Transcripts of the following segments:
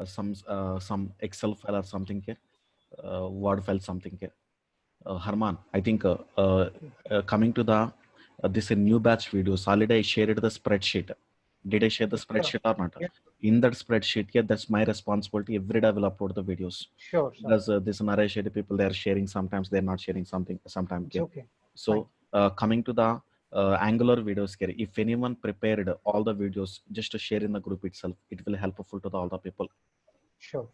some Excel file or something here, Word file something here. Harman, I think coming to the this new batch videos, already I shared the spreadsheet. Did I share the spreadsheet or not? Yeah. In that spreadsheet, yeah, that's my responsibility. Every day I will upload the videos. Sure. Because this narration people, they are sharing sometimes, they're not sharing something sometimes. It's okay. So coming to the Angular videos here, if anyone prepared all the videos just to share in the group itself, it will helpful to all the people. Sure.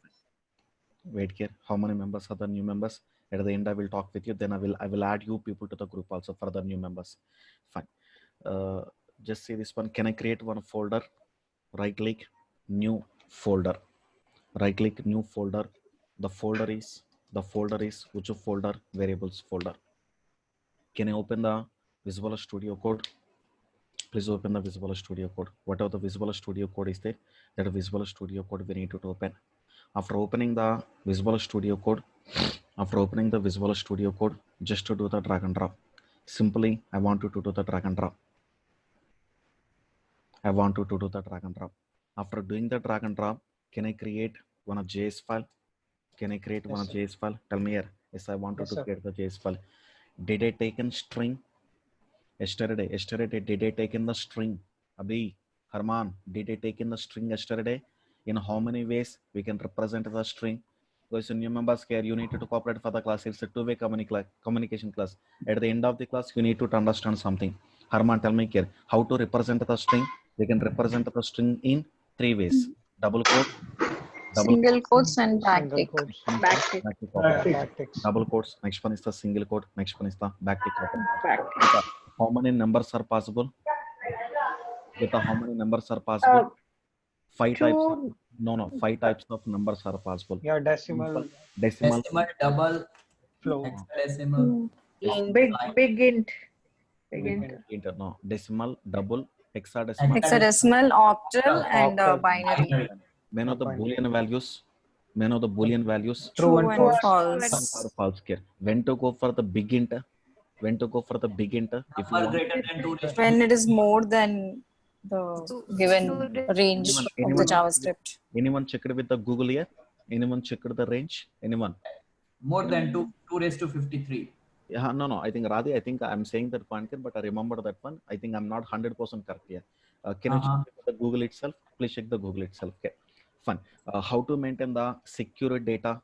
Wait here, how many members are the new members? At the end I will talk with you, then I will add you people to the group also for the new members. Fine. Just see this one. Can I create one folder? Right click, new folder. Right click, new folder. The folder is which folder? Variables folder. Can I open the Visual Studio Code? Please open the Visual Studio Code. Whatever the Visual Studio Code is there, that Visual Studio Code we need to open. After opening the Visual Studio Code, just to do the drag and drop. Simply, I want you to do the drag and drop. After doing the drag and drop, can I create one of JS file? JS file? Tell me here. Yes, I want to create the JS file. Did I take in string? Yesterday, did I take in the string? Abhi, Harman, did I take in the string yesterday? In how many ways we can represent the string? Because in new members care, you need to cooperate for the class. It's a two-way communication class. At the end of the class, you need to understand something. Harman, tell me here, how to represent the string? We can represent the string in three ways. Double quote, single quotes and backtick. Double quotes. Next one is the single quote. Next one is the backtick. How many numbers are possible? How many numbers are possible? Five types. No. 5 types of numbers are possible. Yeah, decimal, double, float, hexadecimal, Big int. No, decimal, double, hexadecimal, Octal, and binary. Men of the Boolean values. True and false. False care. When to go for the big int? If you want, greater than 2 when it is more than the given range of the JavaScript. Anyone checked with the Google here? Anyone checked the range? Anyone? more than 2 raised to 53. Yeah, no. I think Radhi, I think I'm saying that point here, but I remember that one. I think I'm not 100% correct here. Can you check the Google itself? Please check the Google itself. Okay, fine. How to maintain the secure data?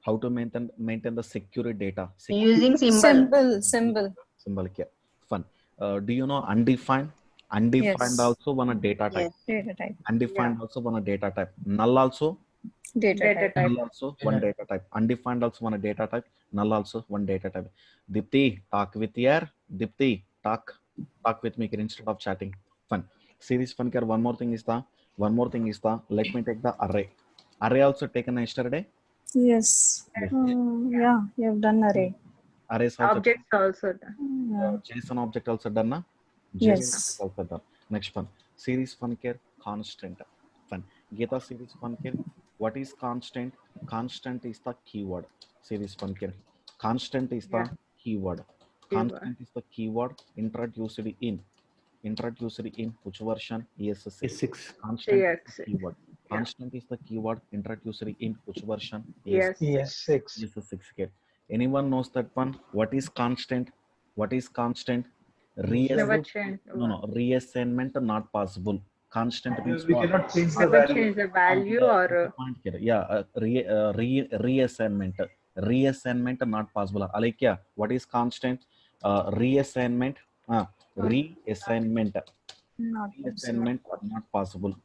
How to maintain the secure data? Using Symbol. Okay, fun. Do you know undefined? Undefined Yes. also one a data type. Yes, data type. Undefined also one a data type. Null also. Data type. Null also one data type. Undefined also one a data type. Null also one data type. Dipti, talk with here. Dipti, talk with me here instead of chatting. Fun. See this fun here. One more thing is the. Let me take the array. Array also taken yesterday. Yes. Yeah, you have done array. Arrays also. Objects also done. JSON object also done, na? Yes. Also done. Next one. Series fun care constant. Fun. Gita series fun care. What is constant? Constant is the keyword. Series fun care. Constant is the keyword. Constant is the keyword introduced in which version? ES6. Constant is the keyword. Constant is the keyword introduced in which version? ES6. ES6. Anyone knows that one? What is constant? Never change. Reassignment not possible. Constant means We what? cannot change the Never value. change the value or Reassignment. Reassignment not possible. Alekya, what is constant? Reassignment. Reassignment. Reassignment not possible.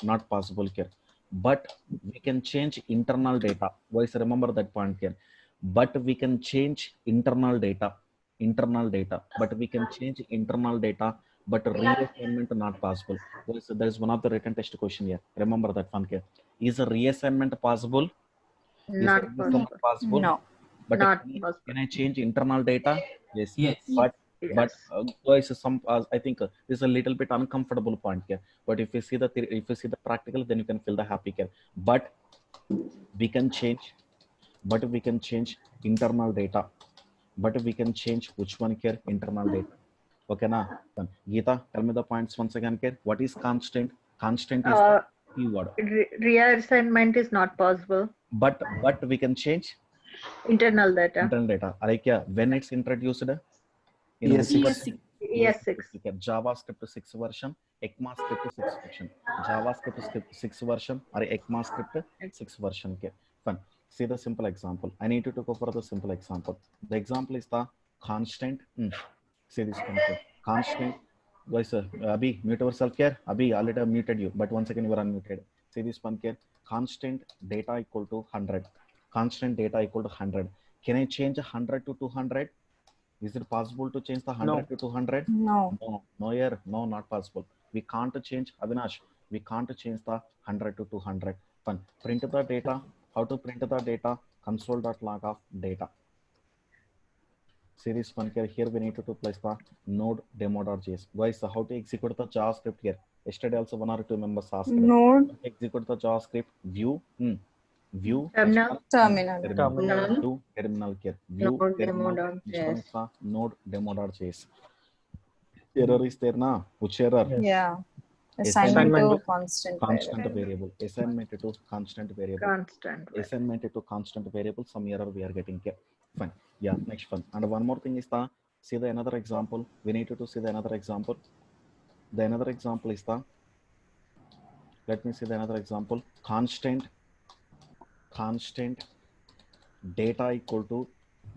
Not possible here. But we can change internal data. Always remember that point here. But we can change internal data. But we can change internal data. But reassignment not possible. So there is one of the written test question here. Remember that one here. Is a reassignment possible? not possible. No. But Not can I change internal data? Yes. Yes. But guys, I think this is a little bit uncomfortable point here. But if you see the practical, then you can feel the happy here. But we can change internal data. But we can change which one here? Internal data. Okay, na? Geeta, tell me the points once again here. What is constant? Constant is keyword. Reassignment is not possible. But we can change Internal data. internal data. Like when it's introduced in Yes, which yes. version? ES6. Okay, JavaScript 6 version, ECMAScript 6 version, JavaScript 6 version or ECMAScript 6 version. Okay, fine. See the simple example. I need you to go for the simple example. The example is the constant. See this one. Okay. Constant. Guys, Abhi, mute yourself here. Abhi, already muted you, but once again you are unmuted. See this one here. Constant data equal to 100. Constant data equal to 100. Can I change 100 to 200? Is it possible to change the 100 to 200? No. No, here, no, not possible. We can't change, Avinash, we can't change the 100 to 200. Fine. Print the data. How to print the data? Console.log of data. See this one here we need to place the node demo.js. Guys, how to execute the JavaScript here? Yesterday also 1 or 2 members asked. Node. Execute the JavaScript. View. View Terminal. View terminal here. View Node terminal. demo.js. Node demo.js. Error is there now? Which error? Yeah. Assignment Assignment to constant constant. variable. Assignment to constant variable. Constant. Assignment to constant variable. Some error we are getting here. Fine. Yeah. Next one. And one more thing is the see the another example. We need to see the another example. The another example is the. Let me see the another example. Constant data equal to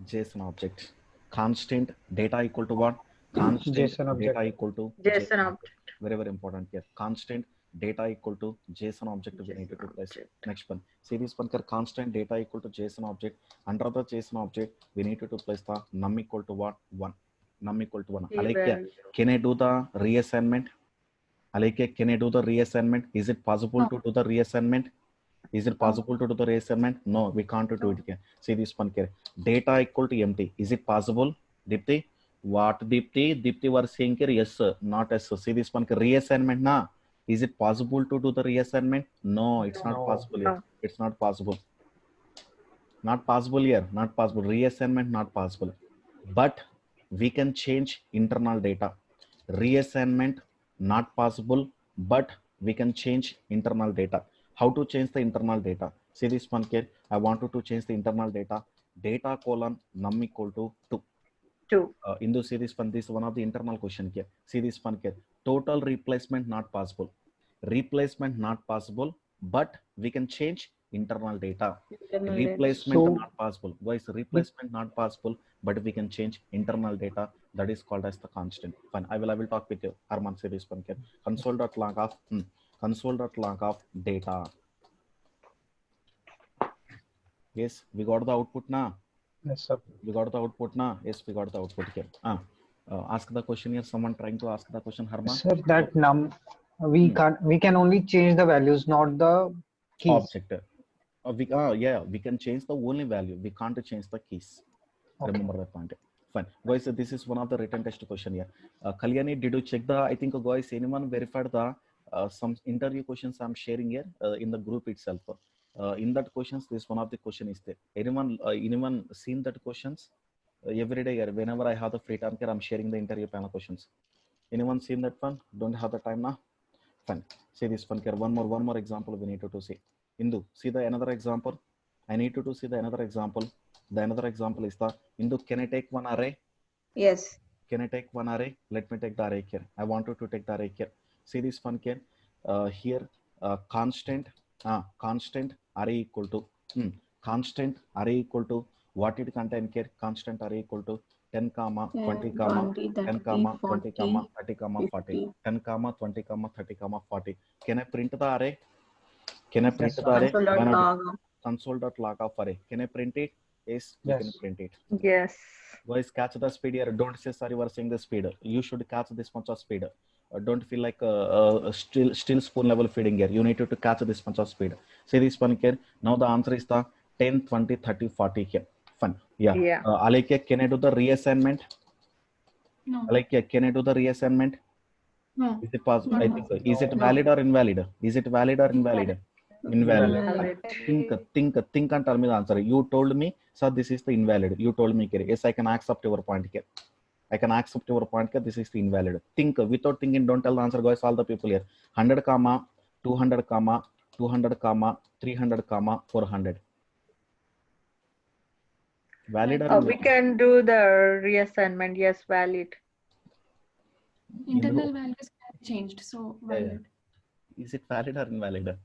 JSON object. Constant data equal to what? Constant JSON object. data equal to JSON object. Very, very important here. Constant data equal to JSON object we need to place. Next one. See this one here. Constant data equal to JSON object. Under the JSON object, we need to place the num equal to what? 1. Num equal to 1. Alike, can I do the reassignment? Alike, can I do the reassignment? Is it possible to do the reassignment? Is it possible to do the reassignment? No, we can't do it here. See this one here. Data equal to empty. Is it possible? Dipti? What Dipti? Dipti was saying here, yes sir, not yes sir. See this one here. Reassignment na? Is it possible to do the reassignment? No, it's not possible here. It's not possible. Not possible here. Not possible. Reassignment not possible. But we can change internal data. Reassignment not possible, but we can change internal data. How to change the internal data? See this one here. I wanted to change the internal data. Data colon num equal to 2. In the see this one, this is one of the internal question here. See this one here. Total replacement not possible. Replacement not possible, but we can change internal data. Replacement not possible. Guys, replacement not possible, but we can change internal data. That is called as the constant. Fine. I will talk with you. Arman, see this one here. Console.log of data. Yes, we got the output now. Yes, sir. We got the output now. Yes, we got the output here. Ask the question here. Someone trying to ask the question, Harman. Sir, that we can only change the values, not the keys. Object. We can change the only value. We can't change the keys. Okay. Remember that point. Fine. Guys, this is one of the written test question here. Kalyani, did you check the, I think guys, anyone verified the some interview questions I'm sharing here in the group itself. In that questions, this one of the question is there. Anyone seen that questions? Every day, whenever I have the free time here, I'm sharing the interview panel questions. Anyone seen that one? Don't have the time now? Fine. See this one here. One more example we need to see. Indu, see the another example. I need to see the another example. The another example is the Indu, can I take one array? Yes. Can I take one array? Let me take the array here. I wanted to take the array here. See this one here. Here constant array equal to constant array equal to what it contain here? Constant array equal to 10, 20, 10, 20, 30, 40. 10, 20, 30, 40. Can I print the array? Can I print the array? Console.log of array. Can I print it? Yes, you can print it. Yes. Guys, catch the speed here. Don't say sorry, you are saying the speed. You should catch this much of speed. Don't feel like still spoon level feeding here. You need to catch this much of speed. See this one here. Now the answer is the 10, 20, 30, 40 here. Fun. Yeah. Alike, can I do the reassignment? No. Alike, can I do the reassignment? No. Is it possible? I think so. Is it valid or invalid? Is it valid or invalid? Invalid. Think and tell me the answer. You told me, sir, this is the invalid. You told me, yes, I can accept your point here. I can accept your point here. This is the invalid. Think without thinking. Don't tell the answer, guys. All the people here. 100, 200 comma 200 comma 300 comma 400. Valid or We invalid? can do the reassignment. Yes, valid. Internal values can be changed, so valid. Is it valid or invalid?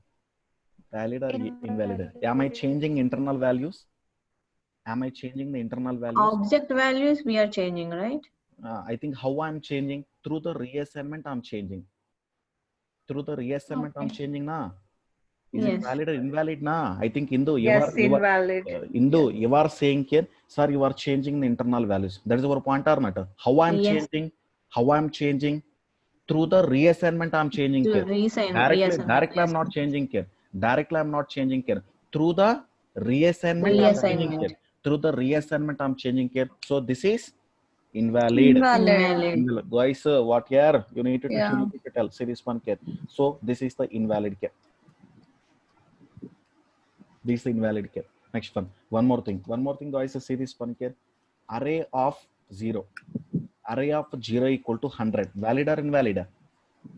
Valid or invalid? Am I changing internal values? Am I changing the internal values? Object values we are changing, right? I think how I'm changing through the reassignment, I'm changing. Through the reassignment, I'm changing na. Is it Yes. valid or invalid na? I think Indu, Yes, invalid. Indu, you are saying here, sir, you are changing the internal values. That is our point or not? How I'm Yes. changing? How I'm changing? Through the reassignment, I'm changing To here. reassignment. Directly, I'm not changing here. Directly, I'm not changing here. Through the reassignment, I'm changing here. Through the reassignment, I'm changing here. So this is invalid. Invalid. Guys, what here? You need to Yeah. tell. See this one here. So this is the invalid here. This is the invalid here. Next one. One more thing, guys. See this one here. Array of 0. Array of 0 equal to 100. Valid or invalid?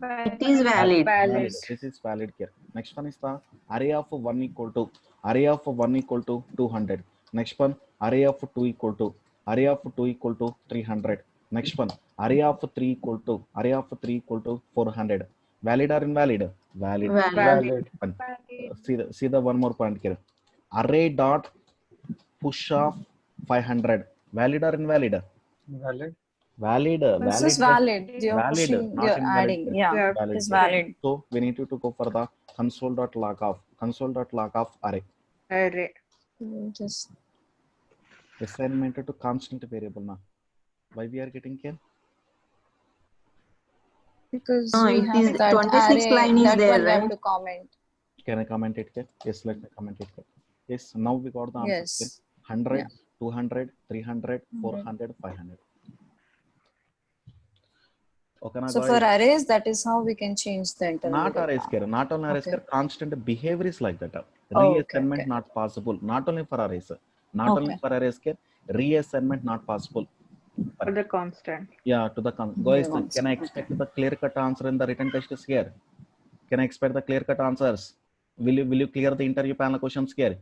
It is valid. Valid. This is valid here. Next one is the array of 1 equal to 200. Next one, array of 2 equal to 300. Next one, array of 3 equal to 400. Valid or invalid? Valid. Valid. See the one more point here. Array dot push of 500. Valid or invalid? Valid. Valid. This is valid. You're Valid, pushing, not you're invalid. adding. Yeah, Valid. it's valid. So we need to go for the console.log of array. Array. Just Assignment to constant variable na. Why we are getting here? because No, we it have is that 26 array, line is that there, one we have right? to comment. Can I comment it here? Yes, let me comment it here. Yes, now we got the answer. Yes. 100, Yeah. 200, 300, 400, 500. Okay, So for arrays, that is how we can change the internal not data. arrays care, not only arrays Okay. care, constant behavior is like that. Oh, okay, Reassignment okay. not possible. Not only for arrays, not only Okay. for arrays care, reassignment not possible. For the constant. Yeah, to the guys, constant, can I expect the clear-cut answer in the written test is here? Can I expect the clear-cut answers? Will you clear the interview panel questions here?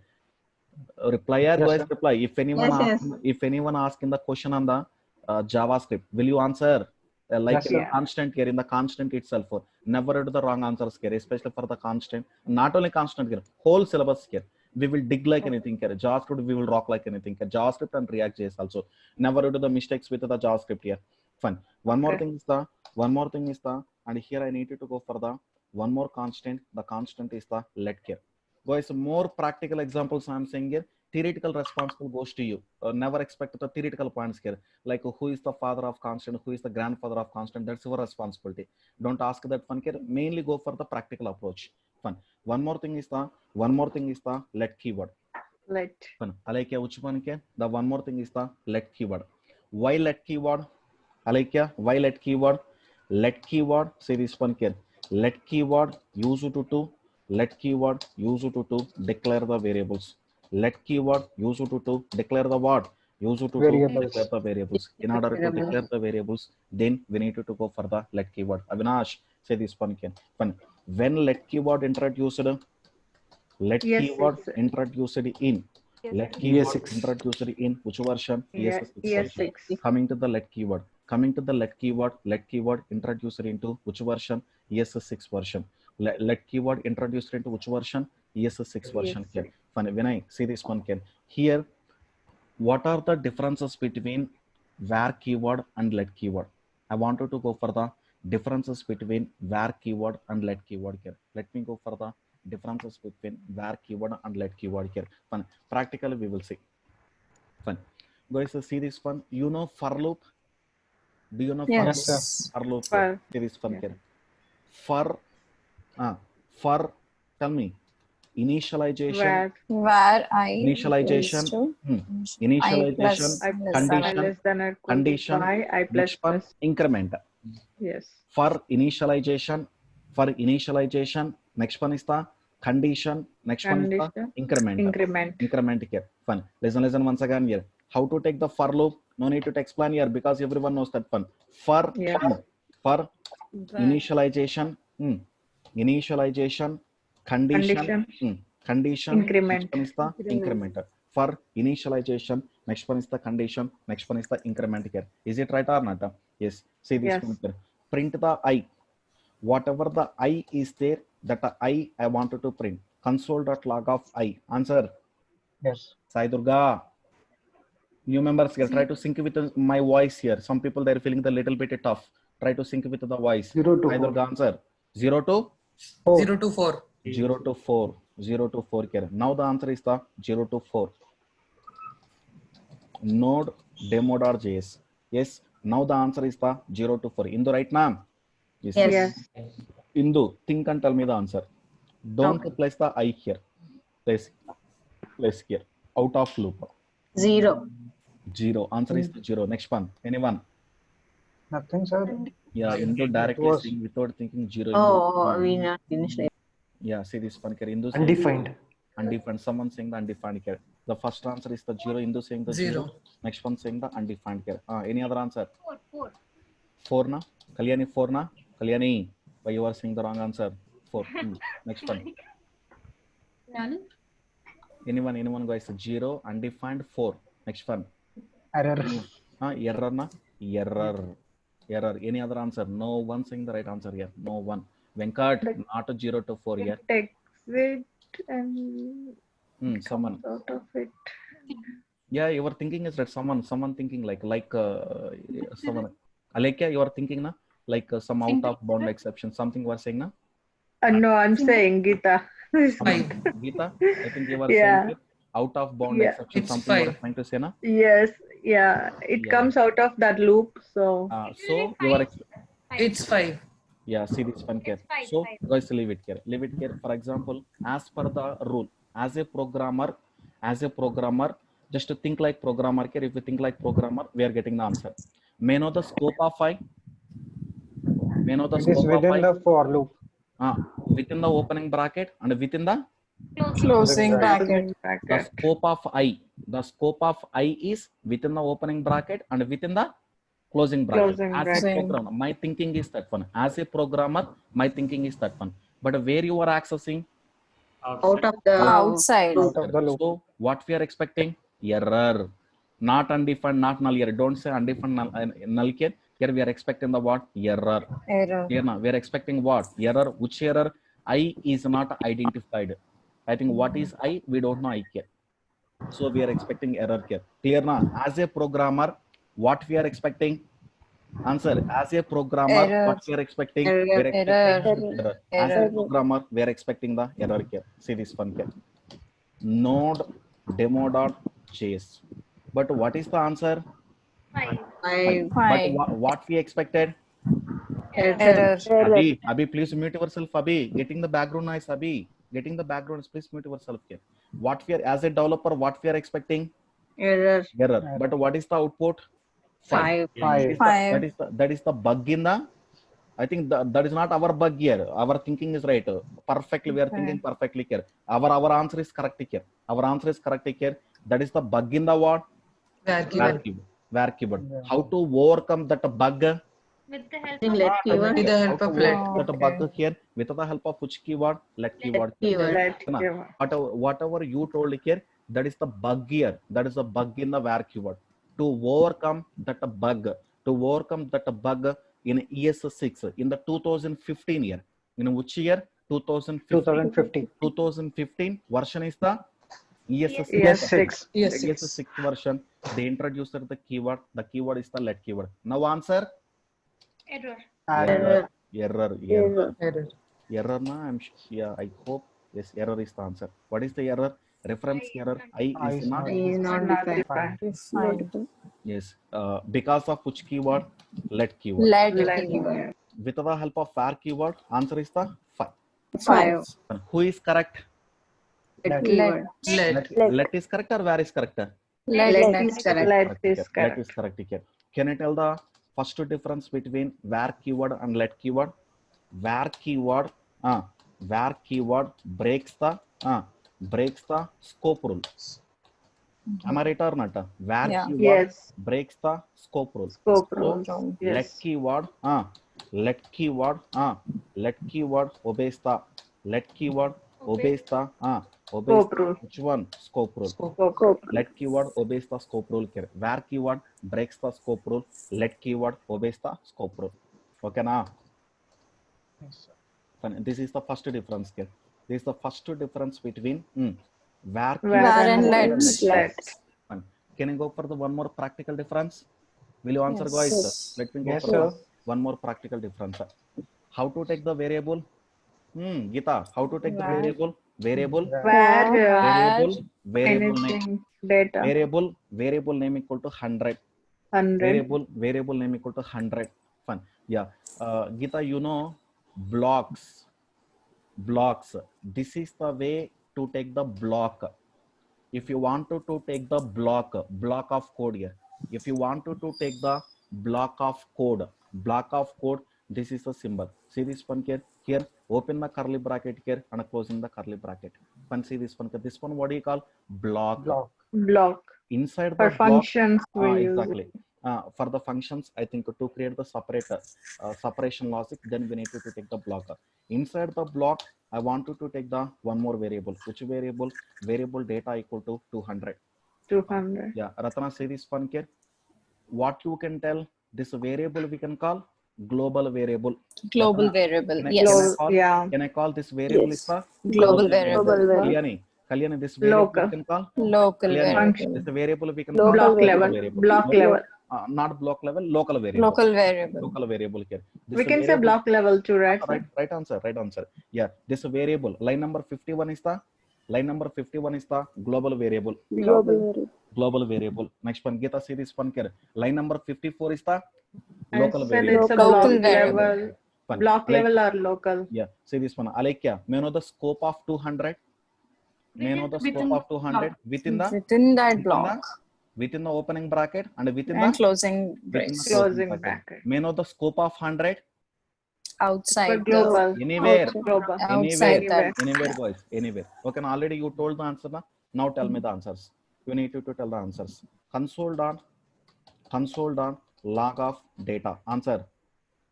Reply or Yes, guys, sir. reply. If anyone Yes, if anyone asking the question on the JavaScript, will you answer? Like Yes, in the sir. constant here, in the constant itself, never do the wrong answers here, especially for the constant. Not only constant here, whole syllabus here. We will dig like anything here. JavaScript, we will rock like anything here. JavaScript and React.js also. Never do the mistakes with the JavaScript here. Fine. One more thing is the, and here I needed to go for the one more constant. The constant is the let here. Guys, more practical examples I'm saying here. Theoretical responsible goes to you. Never expect the theoretical points here. Like who is the father of constant, who is the grandfather of constant. That's your responsibility. Don't ask that one here. Mainly go for the practical approach. Fun. One more thing is the let keyword. Let. Fun. Alaikia, which one here? The one more thing is the let keyword. Why let keyword? Alaikia, why let keyword? Let keyword. Say this one here. Let keyword use to let keyword use to declare the variables. Let keyword use to declare the what? Use to Variables. declare the variables. In order to declare the variables, then we need to go for the let keyword. Avinash, say this one again. When let keyword introduced, let Yes, keyword yes. introduced in. Let keyword ES6. introduced in which version? Yeah, ES6 version. ES6. Coming to the let keyword. Coming to the let keyword introduced into which version? ES6 version. Let keyword introduced into which version? ES6 version ES6. here. Fine. When I see this one can here, what are the differences between where keyword and let keyword? I wanted to go for the differences between where keyword and let keyword here. Let me go for the differences between where keyword and let keyword here. Fine. Practically we will see. Fine. Guys, see this one. You know for loop? Do you know for Yes, sir. loop? Yes. For loop. For. See this one Yeah. here. For tell me initialization. Where I Initialization. equals to Initialization. I plus I less condition. than less than or equal to Condition. y, I plus Next one plus. increment. Yes. For initialization. Next one is the condition. Next one is the Condition. increment. Increment. Increment here. Fun. Listen once again here. How to take the for loop? No need to explain here because everyone knows that fun. For Yeah. for initialization. Initialization, condition, condition. Increment. Next one is the increment. For initialization, next one is the condition, next one is the increment here. Is it right or not? Yes. See this Yes. one here. Print the I. Whatever the I is there, that I wanted to print. Console.log of I. Answer. Yes. Sai Durga. New members here. Try to sync with my voice here. Some people they're feeling the little bit tough. Try to sync with the voice. 0 to Sai 4. Durga answer. 0 to 0 to 4. 0 to 4. 0 to 4 here. Now the answer is the 0 to 4. Node demo.js. Yes. Now the answer is the 0 to 4. Indu right now? Yes. Yes. Indu, think and tell me the answer. Don't place the I here. Place here. Out of loop. 0. 0. Answer is the 0. Next one. Anyone? Nothing, sir. Yeah, Indu directly was- saying without thinking 0. Oh, we not finished it. Yeah, see this one here. Indu saying Undefined. undefined. Someone saying the undefined here. The first answer is the 0. Indu saying the 0. 0. Next one saying the undefined here. Any other answer? 4. 4 na? Kalyani 4 na? Kalyani, why you are saying the wrong answer? 4. Next one. None. Anyone guys? 0, undefined, 4. Next one. Error. Error na? Error. Any other answer? No one saying the right answer here. No one. Venkat, not a 0 to 4 here. Exit and Someone. out of it. Yeah, you were thinking is that someone thinking like someone. Alekia, you are thinking na? Like some out of bound exception. Something you are saying na? No, I'm saying Gita. 5. Gita, I think you were Yeah. saying it. Out of bound Yeah. exception. It's Something you were 5. trying to say na? Yes, yeah. It Yeah. comes out of that loop. So So you are. It's 5. Yeah, see this one here. It's 5, So 5. guys, leave it here. Leave it here. For example, as per the rule, as a programmer, just to think like programmer here. If you think like programmer, we are getting the answer. May know the scope of I. May know the It is scope of within I. the for loop. Within the opening bracket and within the Closing bracket. the scope of I. The scope of I is within the opening bracket and within the closing bracket. Closing As a bracket. programmer, my thinking is that one. As a programmer, my thinking is that one. But where you are accessing? Out of the Outside. Out of the loop. So what we are expecting? Error. Not undefined, not null here. Don't say undefined null here. Here we are expecting the what? Error. Error. Here now we are expecting what? Error. Which error? I is not identified. I think what is I? We don't know I here. So we are expecting error here. Clear now? As a programmer, what we are expecting? Answer. As a programmer, Error. what we are expecting? Error. We are expecting Error. error. As a Error. programmer, we are expecting the error here. See this one here. Node demo.js. But what is the answer? 5. 5. But 5. what we expected? Error. Abhi, please mute yourself. Abhi, getting the background noise. Abhi, getting the background. Please mute yourself here. What we are as a developer, what we are expecting? Error. Error. But what is the output? 5. 5. That is the bug in the. I think that is not our bug here. Our thinking is right. Perfectly, we are thinking perfectly here. Our answer is correct here. Our answer is correct here. That is the bug in the what? Var keyword. Yeah. How to overcome that bug? With the help Using of let keyword. With the How help to of let. overcome that bug here with the help of which keyword? Let keyword. Keyword. Let Na. keyword. Whatever you told here, that is the bug here. That is the bug in the var keyword. To overcome that bug, in ES6 in the 2015 year. In which year? 2015. 2015 version is the ES6. ES6. Yes, ES6 version. They introduced the keyword. The keyword is the let keyword. Now answer. error. Error. Error na, yeah, I hope yes, error is the answer. What is the error? Reference error. I is not. Is not defined. Defined. Yes, because of which keyword? Let keyword. Let Let keyword. With the help of var keyword, answer is the 5. 5. Who is correct? Let keyword. Let is correct or var is correct? Let is correct. Let is Let correct. is correct here. Can you tell the first difference between var keyword and let keyword? Var keyword breaks the scope rule. Am I right or not? Var Yeah. keyword Yes. breaks the scope rule. Scope So, rules. let Yes. keyword let keyword obeys the, let keyword obeys the obeys Scope rule. which one? Scope rule. Scope rule. Let keyword obeys the scope rule here. Where keyword breaks the scope rule, let keyword obeys the scope rule. Okay na? Fine. This is the first difference here. This is the first difference between where Where and let. Fine. Can you go for the one more practical difference? Will you answer, Yes. guys? Let me go Yes, for sir. one more practical difference. How to take the variable? Geeta, how to take the Where? variable? Variable Where name. anything data Variable name equal to 100. 100. Variable name equal to 100. Fun. Yeah. Geeta, you know blocks. This is the way to take the block. If you want to take the block of code here, if you want to take the block of code, this is the symbol. See this one here, open the curly bracket here and closing the curly bracket. Can see this one, this one what do you call? Block. Block. Inside the For block, functions we use it. exactly. For the functions, I think to create the separation logic, then we need to take the block. Inside the block, I want to take the one more variable. Which variable? Variable data equal to 200. 200. Yeah, Ratana, say this one here. What you can tell, this variable we can call global variable. Global Ratana, variable. can Yes. can I call this variable is the Global variable. Kalyani, this variable Local. we can call Local Kalyani, variable. this variable we can call Block level. variable. Block level. Not block level, local variable. Local variable. Local variable here. This We can say variable, block level too, right? right answer. Yeah, this variable line number 51 is the global variable. Global variable. Next one, Geeta, see this one here. Line number 54 is the local I said variable. it's a Local block variable. level. Fine. Block level or local. Yeah, see this one. Alekya, may know the scope of 200? May know the scope of 200 within the within the opening bracket and within And the closing brace. Closing bracket. May know the scope of 100? Outside For global. Anywhere. Global. outside that. Anywhere, guys. Anywhere. Okay, now already you told the answer. Now tell me the answers. You need to tell the answers. Console dot log of data. Answer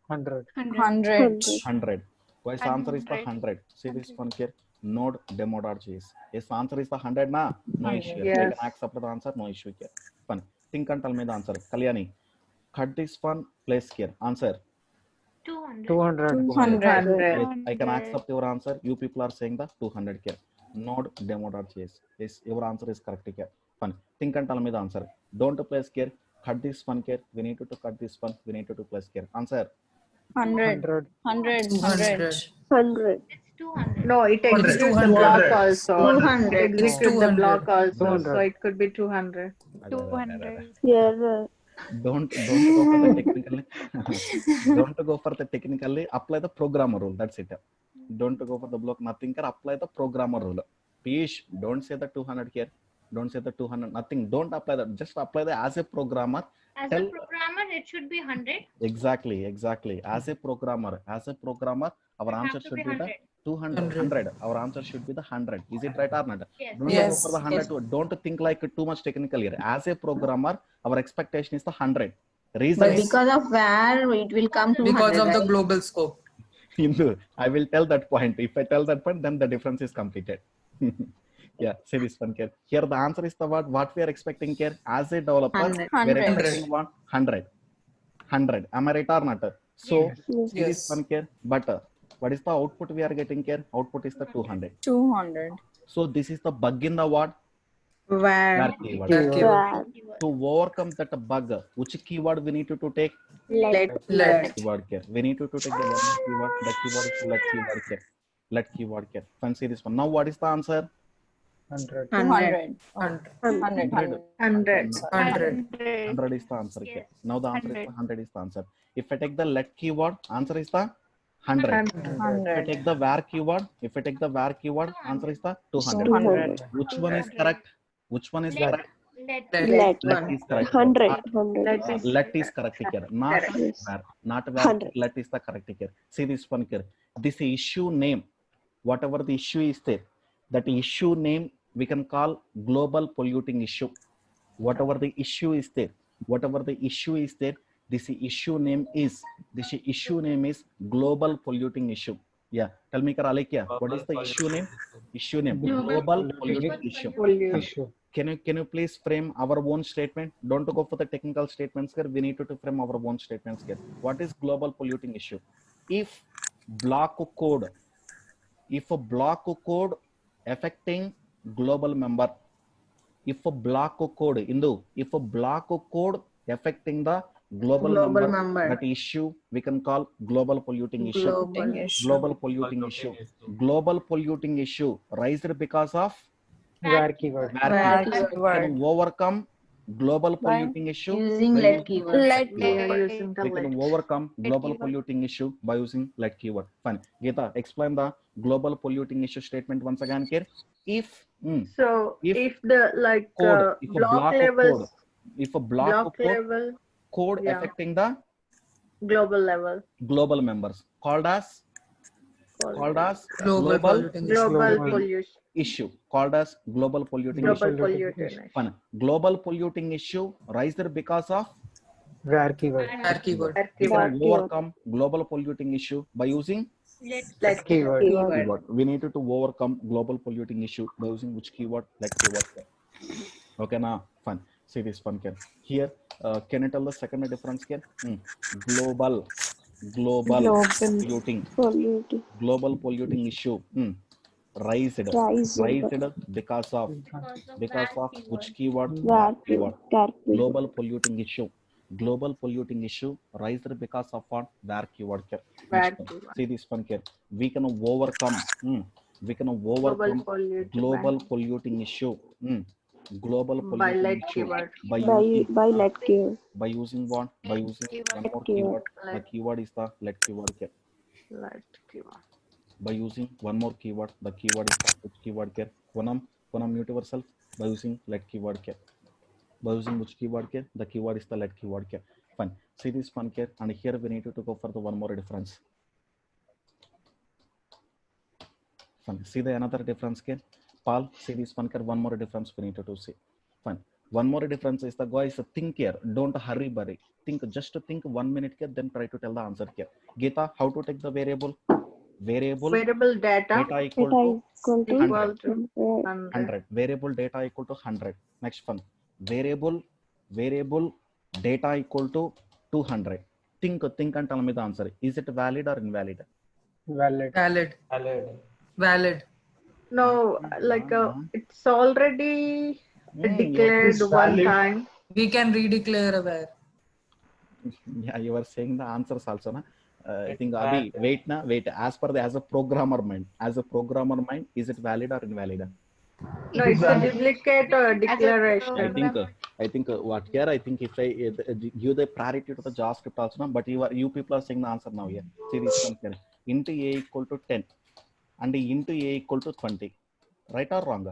100. 100. Guys, answer is the 100. See this one here. Node demo.js. Yes, answer is the 100 na? No issue. Yes. I can accept the answer. No issue here. Fun. Think and tell me the answer. Kalyani, cut this one. Place here. Answer 200. 200. Yes, I can accept your answer. You people are saying the 200 here. Node demo.js. Yes, your answer is correct here. Fun. Think and tell me the answer. Don't place here. Cut this one here. We need to cut this one. We need to place here. Answer 100. 100. It's 200. No, it executes the 200. block also. 200. It executes the 200. block also, 200. so it could be 200. 200. Don't go for the technically. Don't go for the technically. Apply the programmer rule. That's it. Don't go for the block. Nothing. Can apply the programmer rule. Pish, don't say the 200 here. Don't say the 200. Nothing. Don't apply that. Just apply the as a programmer. As Tell- a programmer, it should be 100. Exactly. As a programmer, our It answer have to should be be the 100. 200. Our answer should be the 100. Is it right or not? Yes. Don't Yes. go for the 100. Don't think like too much technical here. As a programmer, our expectation is the 100. Reason But is because of where it will come to Because 100, of the right? global scope. Hindu. I will tell that point. If I tell that point, then the difference is completed. Yeah, see this one here. Here the answer is the what we are expecting here. As a developer, 100. we are 100. expecting what? 100. Am I right or not? So see this Yes. one here. But what is the output we are getting here? Output is the 200. 200. So this is the bug in the what? Where? Keyword. That keyword. To overcome that bug, which keyword we need to take? Let. Keyword here. We need to take the one more keyword. The keyword is let keyword here. Let keyword here. Fancy this one. Now what is the answer? 100. 200. 100. 100. 100. 100. 100 is the answer here. Now the answer is the 100 is the answer. If I take the let keyword, answer is the 100. If I 100. take the where keyword, answer is the 200. 200. Which one is correct? Which one is Let. correct? Let. Let is correct. Let is correct here. Not where. Not where. Let is the correct here. See this one here. This issue name, whatever the issue is there, that issue name we can call global polluting issue. Whatever the issue is there, This issue name is global polluting issue. Yeah, tell me Alekia, what is the issue name? Issue name global polluting issue. Issue. Can you please frame our own statement? Don't go for the technical statements here. We need to frame our own statements here. What is global polluting issue? If block code affecting global member, if a block code affecting the global member, that issue we can call global polluting issue. Global polluting issue. Global polluting issue raised because of Where keyword. where can overcome global polluting issue Using by let using keyword. Let We are keyword. using the we can let. overcome global keyword. polluting issue by using let keyword. Fine. Geeta, explain the global polluting issue statement once again here. If So if if the like code, if a block block of levels, code, if a block of level, code yeah. affecting the global level, global members called as Global polluting issue. global Global. pollution, issue, called as global polluting global issue. pollution. Fine. Global polluting issue raised because of Where keyword. Where keyword. we Keyword. can overcome global polluting issue by using Let Keyword. keyword. We need to overcome global polluting issue by using which keyword? Let keyword. Okay, now fun. See this one can here. Can you tell the second difference here? Global polluting. Polluting. Global polluting issue. Raised because of which keyword? Where Keyword. keyword. Global polluting issue. Global polluting issue raised because of what? Where keyword. Next one. See this one here. We can overcome. We can overcome global polluting issue. Global by polluting let issue keyword. by using By let keyword. by using what? By using one more keyword. The keyword is the let keyword here. Let keyword. By using one more keyword, the keyword is the which keyword here. Punam mute yourself by using let keyword here. By using which keyword here? The keyword is the let keyword here. Fine. See this one here, and here we need to go for the one more difference. Fine. See the another difference here. Paul, see this one here. One more difference we need to see. Fine. One more difference is the guys think here. Don't hurry, buddy. Think just to think 1 minute here, then try to tell the answer here. Geeta, how to take the variable? Variable data Equal to equal to 100. Variable data equal to 100. Next one. Variable data equal to 200. Think and tell me the answer. Is it valid or invalid? Valid. Valid. No, like it's already declared It's one valid. time. We can redeclare a where. Yeah, you are saying the answers also, na? I think Abhi, wait. As a programmer mind, is it valid or invalid? No, it's a duplicate declaration. I think what here? I think if I give the priority to the JavaScript also, na, but you people are saying the answer now here. See this one here. Into a equal to 10 and into a equal to 20. Right or wrong?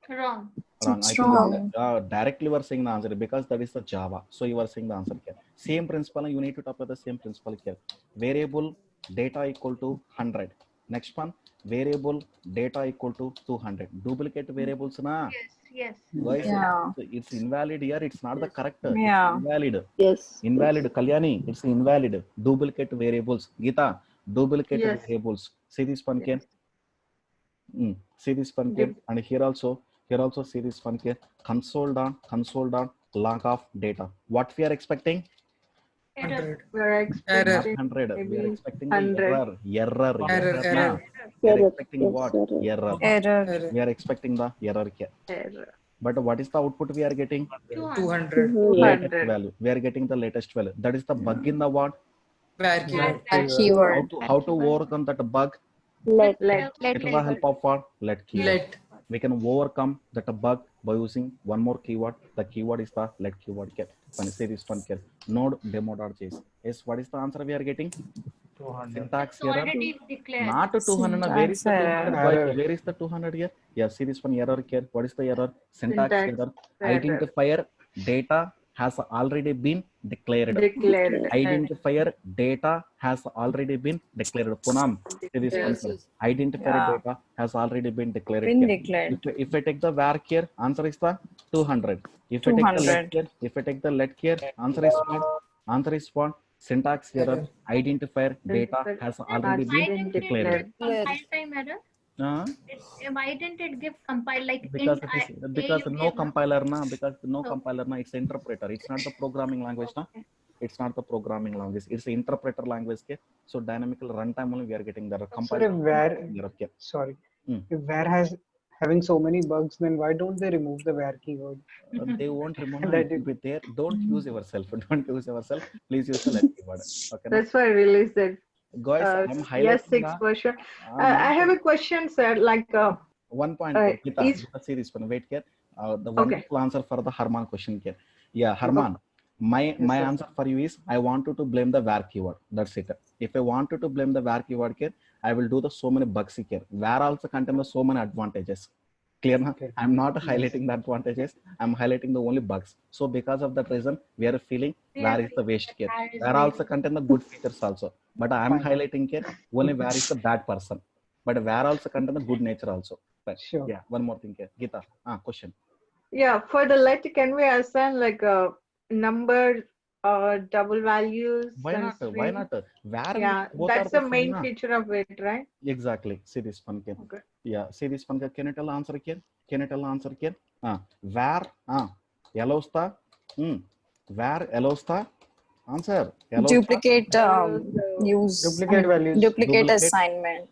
Wrong. Wrong. It's I think wrong. directly you are saying the answer because that is the Java. So you are saying the answer here. Same principle, you need to talk about the same principle here. Variable data equal to 100. Next one, variable data equal to 200. Duplicate variables, na? Yes. Guys, Yeah. it's invalid here. It's not the correct. Yeah. It's invalid. Yes. Invalid. Kalyani, it's invalid. Duplicate variables. Geeta, duplicate Yes. variables. See this one here. See this one Yep. here, and here also see this one here. Console down log of data. What we are expecting? 100. We're Not expecting 100. We are maybe expecting the 100. error. Error. We are Error. expecting Yes, what? error. Error. We are expecting the error here. Error. But what is the output we are getting? 200. Latest 200. value. We are getting the latest value. That is the bug in the what? Where keyword. Keyword. How to overcome that bug? Let With the help of what? Let keyword. Let. We can overcome that bug by using one more keyword. The keyword is the let keyword here. When you say this one here, node demo.js. Yes, what is the answer we are getting? 200. Syntax It's error. already declared. Not 200. Where is the 200? Error. Where is the 200 here? Yeah, see this one error here. What is the error? Syntax Syntax error. error. Identifier data has already been declared. Declared. Identifier data has already been declared. Punam, see this one here. Identifier Yeah. data has already been declared. Been here. declared. If I take the var here, answer is the 200. If I take the let 200. here, answer is what? Answer is what? Syntax error. Error. Identifier data has already Why been didn't it declared. give compile time error? Uh, Why didn't it give compile like because int it is A because you no gave, no? compiler na, because no So- compiler na, it's interpreter. It's not the programming language na. Okay. It's not the programming language. It's the interpreter language. Ke. So dynamical runtime only we are getting the Sir, compiler. if where, Okay. sorry, Hmm. if where has having so many bugs, then why don't they remove the where keyword? They won't remove That it. is- Be there. Don't use yourself. Don't use yourself. Please use the let keyword. Okay. na? That's why I released it. Guys, I'm Yes, highlighting 6 the version. I'm I have a question, sir. Like, one point. Gita, is Gita, see this one. Wait here. The wonderful answer for the Harman question here. Yeah, Harman. My sir. answer for you is I want you to blame the var keyword. That's it. If I want you to blame the var keyword here, I will do the so many bugs here. Var also contains so many advantages. Clear now? Okay. I'm not highlighting the advantages. I'm highlighting the only bugs. So because of that reason, we are feeling var is the waste here. Var is Var waste. also contains the good features also. But I'm Fine. highlighting here only var is the bad person. But var also contains the good nature also. Right. Sure. Yeah. One more thing here. Gita. Question. yeah, for the let, can we assign like a number, double values? Why and not? Why string? not? Var and Yeah, both are that's the same, main na? feature of it, right? Exactly. See this one here. Okay. Yeah. See this one. Can you tell the answer here? Can you tell the answer here? Var. Allows the. Var allows the answer. Allows the, Duplicate use Duplicate values. duplicate Duplicate. assignment.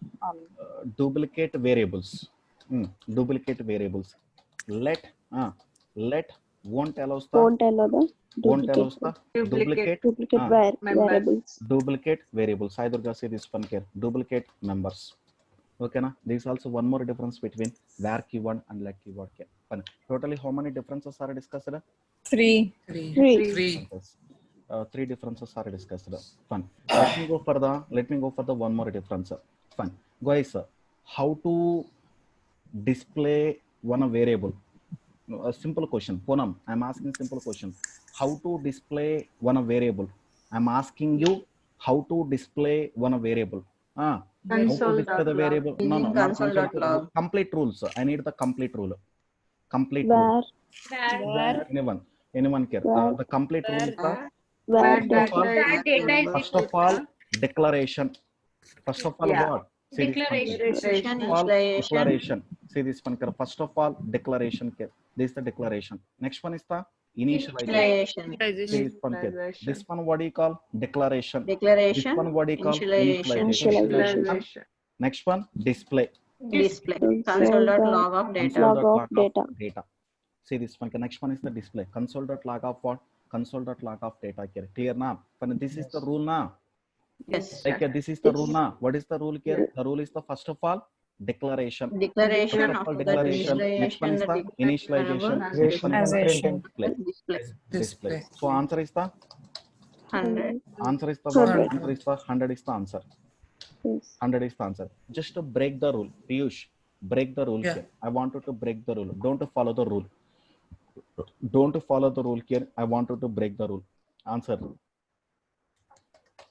duplicate variables. Duplicate variables. Let. Let won't allows the. Won't allow the Won't allows duplicate the Duplicate. duplicate members. variables. Duplicate variables. I Durga say this one here. Duplicate members. Okay, na? There is also one more difference between var keyword and let keyword. Totally, how many differences are discussed? 3. Three. Three. Three. Three differences are discussed. Fun. Let me go for the one more difference. Fun. Guys, how to display one variable? A simple question. Poonam, I'm asking simple question. How to display one variable? I'm asking you how to display one variable. How to display the variable? No, not Console.log. complete rules. I need the complete rule. Complete Var rule. Var Anyone care? Var. The complete rule is the var Where First of all, data is data is first of all declaration. First of all, Yeah. what? See this one. declaration. First of all, Initialization. declaration. See this one. First of all, declaration. This is the declaration. Next one is the initialization. Initialization. See this one. This one, what do you call? Declaration. This Declaration. one, what do you call? Initialization. Initialization. Next one, display. Display. Console.log of data. Log of data. Data. See this one. Next one is the display. Console.log of what? Console.log of data. Clear now? This is the rule now. Yes. Like this is the rule now. What is the rule here? The rule is the first of all declaration. Declaration First of all of the declaration. Next one is the initialization. Next one is the Initialization. display. Display. So answer is the 100. answer is the what? 100. Answer is the 100 is the answer. Yes. 100 is the answer. Just to break the rule, Piyush, break the rule Yeah. here. I want you to break the rule. Don't follow the rule. Don't follow the rule here. I want you to break the rule. Answer.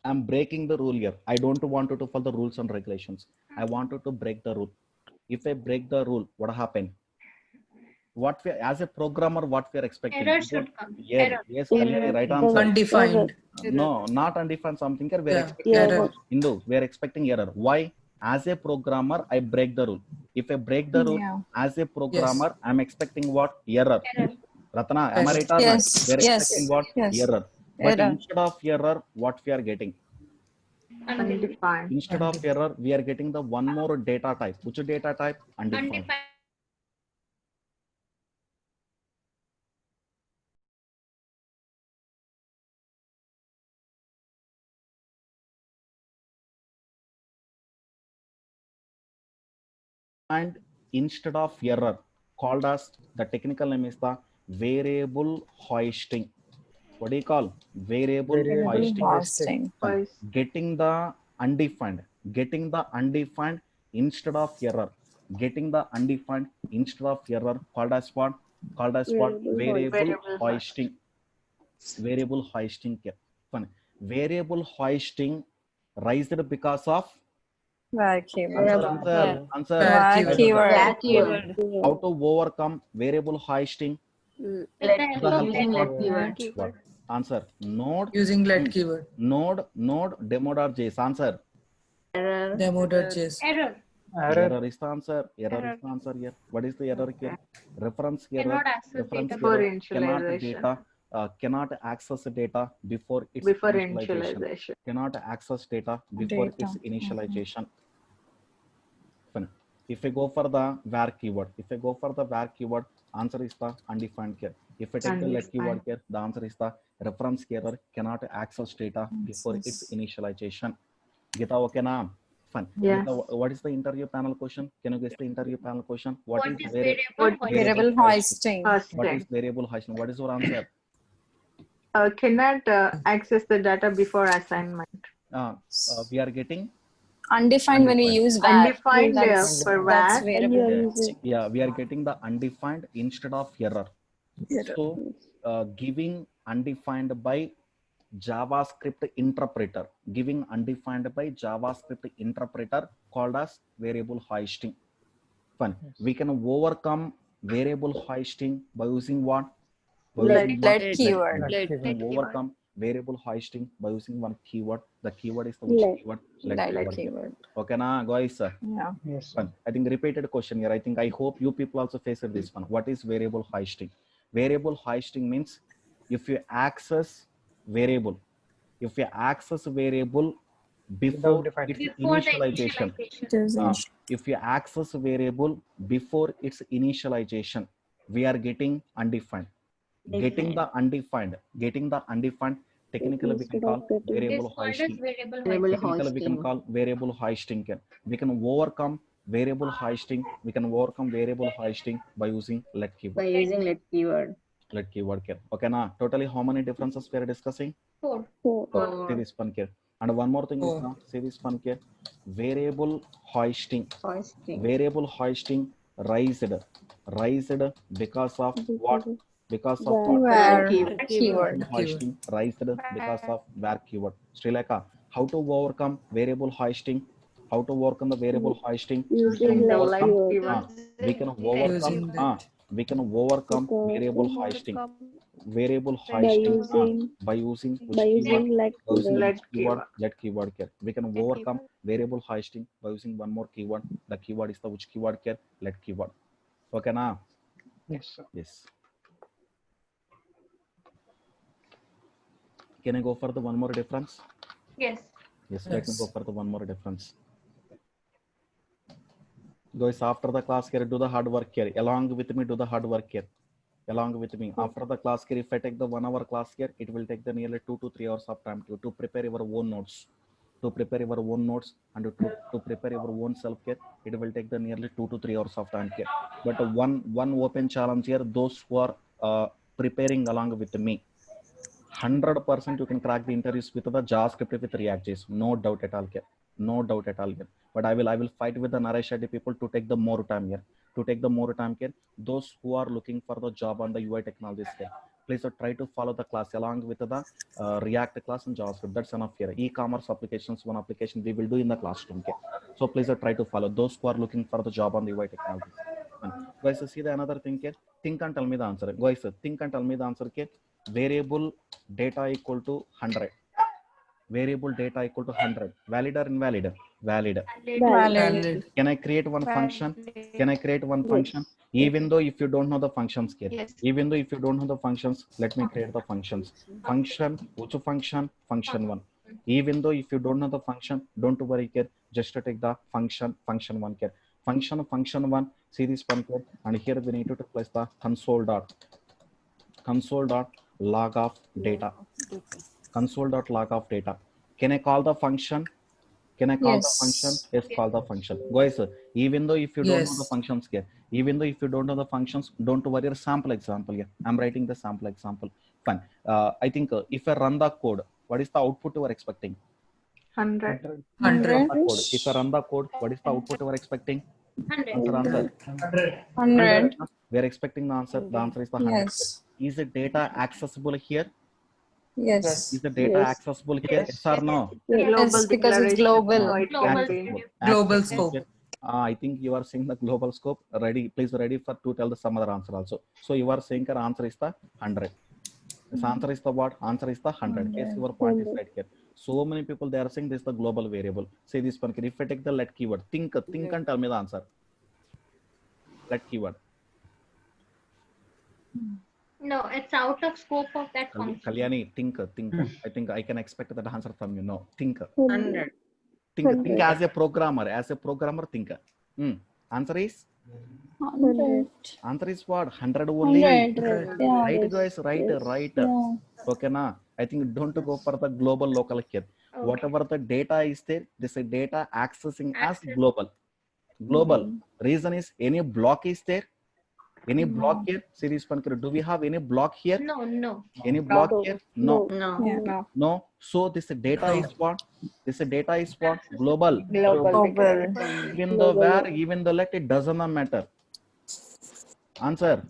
I'm breaking the rule here. I don't want you to follow the rules and regulations. I want you to break the rule. If I break the rule, what happened? What we, as a programmer, what we are expecting? Error should come. Yeah, Error. yes, Kalyan, right answer. Undefined. No, not undefined something here. We are Yeah. expecting Error. Hindu, we are expecting error. Why? As a programmer, I break the rule. If I break the rule, Yeah. as a programmer, I'm expecting what? Error. Error. Ratna, am I Yes. right or Yes. not? We are Yes. expecting what? Yes. Error. But Error. instead of error, what we are getting? Undefined. Instead of error, we are getting the one more data type. Which data type? Undefined. Undefined. And instead of error, called as the technical name is the variable hoisting. What do you call? Variable Variable hoisting. Fasting. Getting the undefined. Getting the undefined instead of error. Getting the undefined instead of error, called as what? Called as what? Variable hoisting. Variable hoisting. Fun. Variable hoisting raised because of Var keyword. answer. Var keyword. Var keyword. How to overcome variable hoisting? Let The help using of let what? keyword. Answer. Node. Using let keyword. Node demo.js. Answer. Error. Demo.js. Error. Error is the answer. Error is the answer here. What is the error here? Reference error. Cannot access Reference data error. Before Cannot access data before its Before initialization. initialization. Cannot access data before Data. its initialization. Fine. If I go for the var keyword, answer is the undefined here. If I take the let keyword here, the answer is the reference error cannot access data before its initialization. Gita, okay na? Fine. Yes. Gita, what is the interview panel question? Can you guess the interview panel question? What is What Variable hoisting. What is Hoisting. variable hoisting? What is your answer? Cannot access the data before assignment. We are getting Undefined when we Undefined. use var. Undefined That's for that's var. variable You are hoisting. yeah, we are getting the undefined instead of error. Error. So giving undefined by JavaScript interpreter, called as variable hoisting. Fun. We can overcome variable hoisting by using what? Let keyword. We can overcome variable hoisting by using one keyword. The keyword is the which Let. keyword? Let keyword. Okay, na guys. Yeah. Yes. Fun. I think repeated question here. I hope you people also faced this one. What is variable hoisting? Variable hoisting means if you access variable before defining. its Before the initialization. initialization. If you access variable before its initialization, we are getting undefined. Getting the undefined, technically we can Instead call of getting- variable It's called as hoisting. variable Variable hoisting. Technically we can hoisting. call variable hoisting. We can overcome variable hoisting. We can overcome variable hoisting by using let By keyword. using let keyword. Let keyword here. Okay, na totally how many differences we are discussing? 4. See this one here. And one more thing is Oh. now see this one here. Variable hoisting. Hoisting. Variable hoisting raised because of what? Because of Var. what? Var Keyword. keyword. Hoisting raised because of var keyword. Srileka, how to overcome variable hoisting? How to overcome the variable hoisting? Using The let let keyword. keyword. We can overcome. Using that. We can overcome Because variable hoisting. Variable by hoisting using by using which by keyword? using let By using keyword. which keyword? Let keyword here. We can overcome variable hoisting by using one more keyword. The keyword is the which keyword here? Let keyword. Okay, na? Yes, sir. Yes. Can I go for the one more difference? Yes. Yes, let me Yes. go for the one more difference. Guys, after the class here, do the hard work here. Along with me, do the hard work here. Along with me. After the class here, if I take the 1 hour class here, it will take the nearly 2 to 3 hours of time to prepare your own notes. To prepare your own notes and to prepare your own self-care, it will take the nearly 2 to 3 hours of time here. But one open challenge here, those who are preparing along with me, 100% you can crack the interviews with the JavaScript with React.js. No doubt at all here. No doubt at all here. But I will fight with the Naresh Reddy people to take the more time here. To take the more time here. Those who are looking for the job on the UI technologies here, please try to follow the class along with the React class and JavaScript. That's enough here. E-commerce applications, one application we will do in the classroom here. So please try to follow those who are looking for the job on the UI technologies. And guys, see the another thing here. Think and tell me the answer. Guys, think and tell me the answer here. Variable data equal to 100. Variable data equal to 100. Valid or invalid? Valid. Valid. Can I create one function? Can I create one function? Even though if you don't know the functions here. Yes. Even though if you don't know the functions, let me create the functions. Function, which function? Function 1. Even though if you don't know the function, don't worry here. Just to take the function 1 here. Function 1, see this one here. And here we need to place the console dot log of data. Console.log of data. Can I call the function? Can I call the function? Yes, call the function. Guys, even though if you don't know the Yes. functions here, even though if you don't know the functions, don't worry. Sample example here. I'm writing the sample example. Fine. I think if I run the code, what is the output you are expecting? 100. 100. If I run the code, what is the output you are expecting? 100. Answer. 100. We are expecting the answer. The answer is the 100. Yes. Is the data accessible here? Yes. Is the data accessible here? Yes or no? Yes, because it's global. No, it can be. Global scope. I think you are saying the global scope. Ready? Please ready for to tell the some other answer also. So you are saying your answer is the 100. This answer is the what? Answer is the 100. Yes, your point is right here. So many people they are saying this is the global variable. Say this one. If I take the let keyword, think and tell me the answer. Let keyword. No, it's out of scope of that function. Kalyani, think. I think I can expect that answer from you. No, think. 100. Think as a programmer, think. Answer is? 100. Answer is what? 100 only. 100. Yeah. Right, guys, right. Yeah. Okay, na? I think don't go for the global local here. Okay. Whatever the data is there, this is data accessing as global. Global. Reason is any block is there. Any block here? Series Pankar, do we have any block here? No. Any block here? No. No. Yeah. No. So this data is what? This data is what? Global. Global. Even the where, even the let, it doesn't matter. Answer.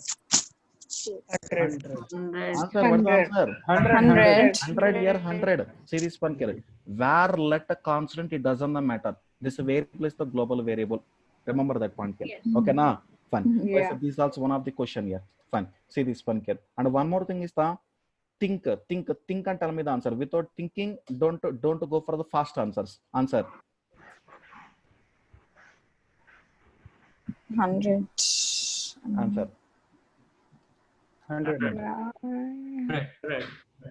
100. Answer. What's the answer? 100. 100 here, 100. Series Pankar. Where let a constant, it doesn't matter. This variable is the global variable. Remember that point here. Yes. Okay, now fun. Yeah. So this is also one of the question here. Fun. See this one here. And one more thing is the think and tell me the answer. Without thinking, don't go for the fast answers. Answer. 100. Answer. 100.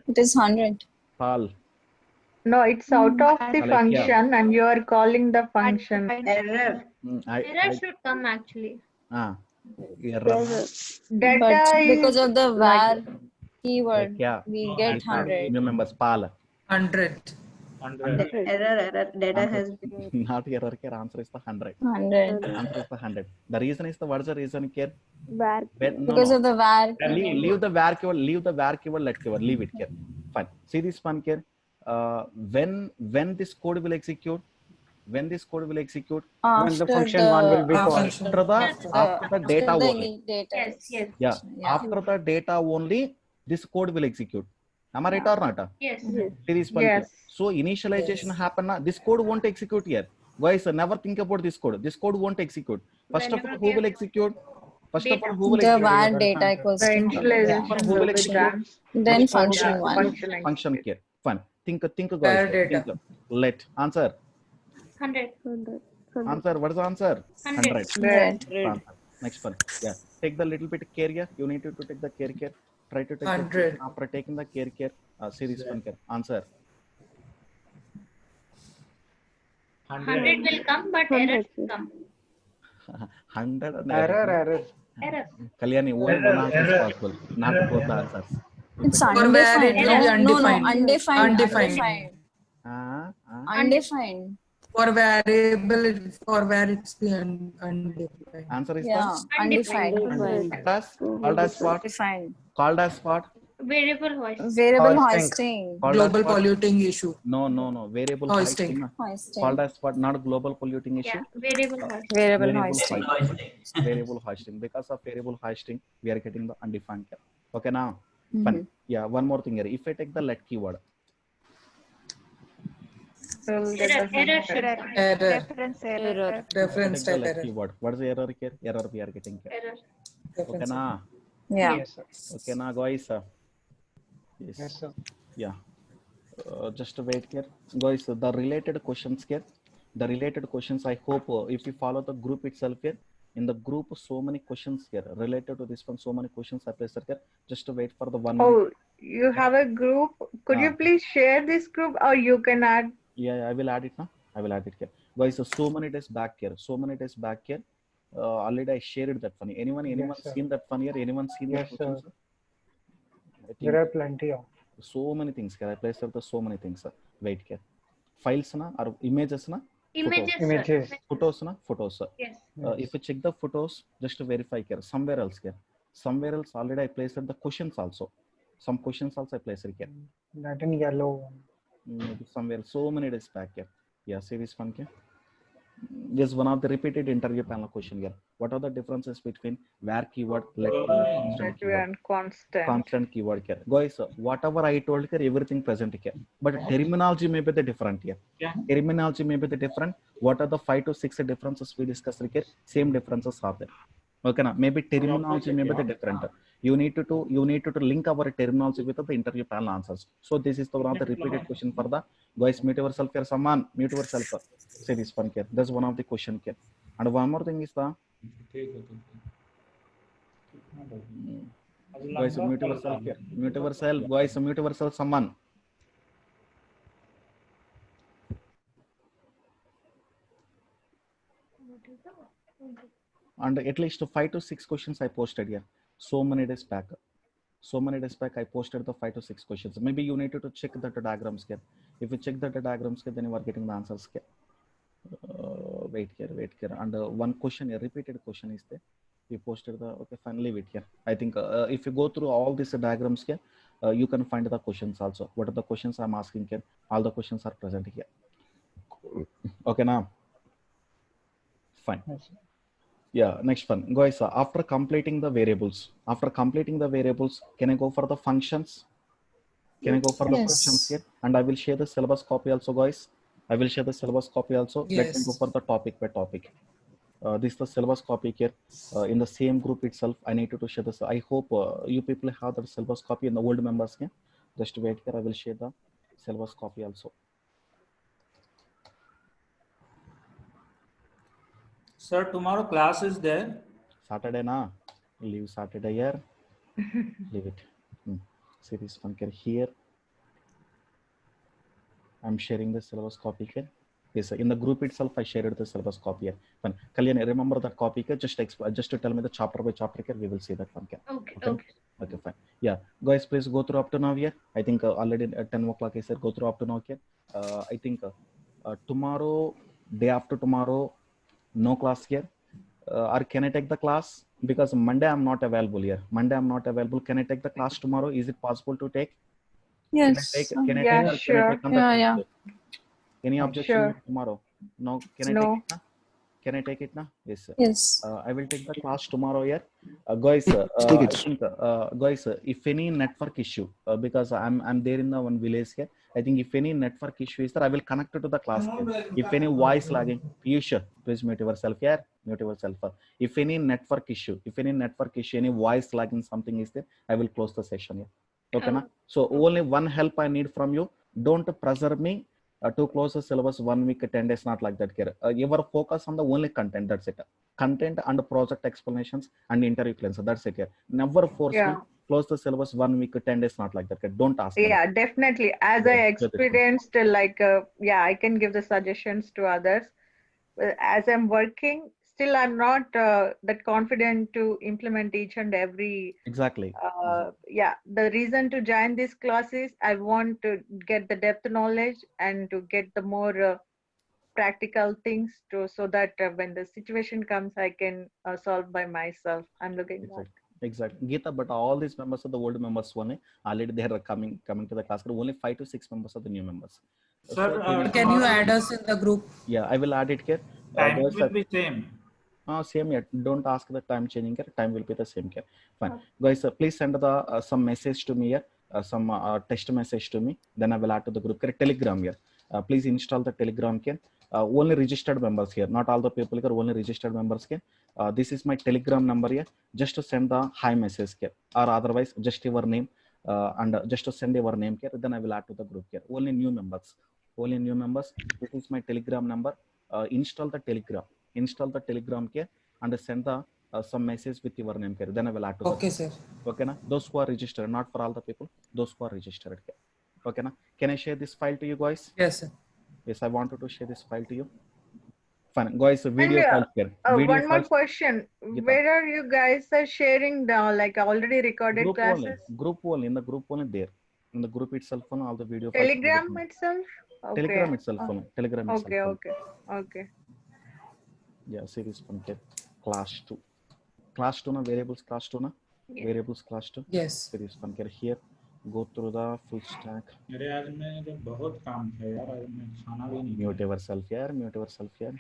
It is 100. Pal. No, it's out of the Alekya. function and you are calling the function. Error. Error should come actually. Error. Data But is because of the var keyword, Yeah. we get 100. Remember, Pal. 100. Error. Data has been. Not error here. Answer is the 100. 100. Answer is the 100. The reason is the what's the reason here? Where? Because of the var. Leave the var keyword. Leave the var keyword. Let keyword. Leave it here. Fine. See this one here. When this code will execute? When this code will execute? When the function one will be called. After the data only. Yes. Yeah. After the data only, this code will execute. Am I right or not? Yes. See this one Yes. here. So initialization happen. This code won't execute here. Guys, never think about this code. This code won't execute. First of all, who will execute? First of all, who will The execute? var data equals The to initialization Who will will be execute? done. then Which one? function one. Function here. Fun. Think Var guys. data. Think. Let. Answer. 100. 100. Answer. What is the answer? 100. 100. Answer. Next one. Yeah. Take the little bit care here. You need to take the care. Try to take 100. the, after taking the care. See this one here. Answer. 100 will come, but error should come. 100 and Error. Error. Kalyani, only one answer is possible. Not both the answers. It's For var, undefined. it will be No, undefined. undefined. Undefined. For variable, for var, it's the undefined. Answer is Yeah, undefined. called as what? Undefined. Called as what? Variable hoist. Variable Hoisting. hoisting. Called Global as what? polluting issue. No. Variable Hoisting. hoisting. Hoisting. Called as what? Not global polluting issue. Yeah, variable hoist. Variable Variable hoisting. Variable hoisting. Because of variable hoisting, we are getting the undefined here. Okay, now. Fun. Yeah, one more thing here. If I take the let keyword, Error should come. Error. Reference take Reference the type let error. keyword. What is the error here? Error we are getting here. Error. Okay, Reference. now. Yeah. Yes, sir. Okay, now guys. Yes, Yes. sir. Yeah. Just wait here, guys. The related questions here. The related questions. I hope if you follow the group itself here, in the group, so many questions here related to this one. So many questions are placed here. Just wait for the 1 minute. Oh, you have a group. Could you please share this group or you can add? Yeah, I will add it now. I will add it here, guys. So many days back here. So many days back here. Already I shared that one. Anyone sir. seen that one here? Anyone seen that Yes, question, sir. I think There are plenty of. so many things here. I placed the so many things. Wait here. Files na or images na? Images. sir. Images. Photos na? Photos. Yes. If you check the photos, just to verify here. Somewhere else here. Somewhere else already I placed the questions also. Some questions also I placed here. That in yellow. Maybe somewhere so many days back here. Yeah, see this one here. This is one of the repeated interview panel question here. What are the differences between var keyword, let keyword, constant keyword? And constant. Constant keyword here. Guys, whatever I told here, everything present here. But terminology may be the different here. Terminology may be the different. What are the 5 to 6 differences we discussed here? Same differences are there. Okay, na? Maybe terminology may be different. You need to link our terminology with the interview panel answers. So this is the one of the repeated question for the guys. Mute yourself here. Someone mute yourself. Say this one here. That's one of the question here. And one more thing is the guys mute yourself here. Mute yourself, guys. Mute yourself. Someone. And at least 5 to 6 questions I posted here. So many days back. I posted the 5 to 6 questions. Maybe you need to check the diagrams here. If you check the diagrams here, then you are getting the answers here. Wait here. And one question, a repeated question is there. We posted the, okay, finally wait here. I think if you go through all these diagrams here, you can find the questions also. What are the questions I'm asking here? All the questions are present here. Okay, now. Fine. Yeah, next one. Guys, after completing the variables, can I go for the functions? Can I go for the functions here? And I will share the syllabus copy also, guys. Let me go for the topic by topic. This is the syllabus copy here. In the same group itself, I need to share this. I hope you people have the syllabus copy in the old members here. Just wait here. I will share the syllabus copy also. Sir, tomorrow class is there. Saturday na? Leave Saturday here. Leave it. See this one here. I'm sharing the syllabus copy here. Yes, in the group itself, I shared the syllabus copy here. Fine. Kalyan, remember that copy here. Just to tell me the chapter by chapter here. We will see that one here. Okay, fine. Yeah, guys, please go through up to now here. I think already at 10 o'clock I said go through up to now here. I think tomorrow, day after tomorrow, no class here. Or can I take the class? Because Monday I'm not available here. Can I take the class tomorrow? Is it possible to take? Yes. Can I take sure. Yeah. Any objection tomorrow? No. Can I take it now? Yes, sir. Yes. I will take the class tomorrow here. Guys, I think, guys, if any network issue, because I'm there in the one village here. I think if any network issue is there, I will connect it to the class here. If any voice lagging, Piyush, please mute yourself here. If any network issue, any voice lagging something is there, I will close the session here. Okay, na? So only one help I need from you. Don't pressure me to close the syllabus 1 week, 10 days, not like that here. Your focus on the only content, that's it. Content and project explanations and interview cleanser, that's it here. Never force me close the syllabus 1 week, 10 days, not like that. Don't ask me. Yeah, definitely. As I experienced, like, I can give the suggestions to others. As I'm working, still I'm not that confident to implement each and every. Exactly. The reason to join these classes, I want to get the depth knowledge and to get the more practical things so that when the situation comes, I can solve by myself. I'm looking at. Exactly, Geeta, but all these members of the old members already they are coming to the class. Only 5 to 6 members of the new members. Sir, can you add us in the group? Yeah, I will add it here. Time will be same. Same yet. Don't ask the time changing here. Time will be the same here. Fine, guys. Please send the some message to me here. Some text message to me. Then I will add to the group here. Telegram here. Please install the Telegram here. Only registered members here. Not all the people here. Only registered members here. This is my Telegram number here. Just to send the hi message here, or otherwise just your name and just to send your name here. Then I will add to the group here. Only new members. This is my Telegram number. Install the Telegram here and send the some message with your name here. Then I will add to the Okay, sir. Okay, na? Those who are registered, not for all the people. Those who are registered here. Okay, na? Can I share this file to you guys? Yes, sir. Yes, I wanted to share this file to you. Fine, guys. Video file here. One more question. Where are you guys sharing the already recorded group classes? Group only. In the group only there. In the group itself, all the video. Telegram itself. Okay. Telegram itself. Telegram itself. Okay. Yeah, see this one here. Class 2. Class 2 na variables class 2 na. Yeah. Variables class 2. Yes. See this one here. Go through the full stack. मेरे आज में बहुत काम है यार, आज मैं खाना भी नहीं. Mute yourself here.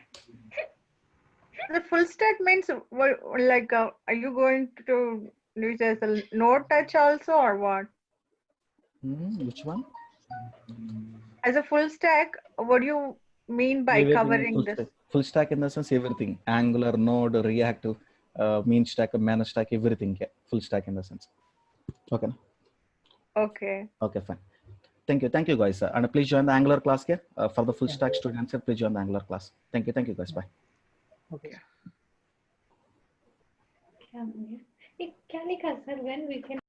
The full stack means are you going to use as a node touch also or what? Which one? As a full stack, what do you mean by covering this? Full stack in the sense everything. Angular, Node, React, mean stack, man stack, everything, full stack in the sense. Okay. Okay. Okay, fine. Thank you guys, and please join the Angular class here for the full stack students. Please join the Angular class. Thank you guys. Bye. Okay. क्या लिखा sir, when we can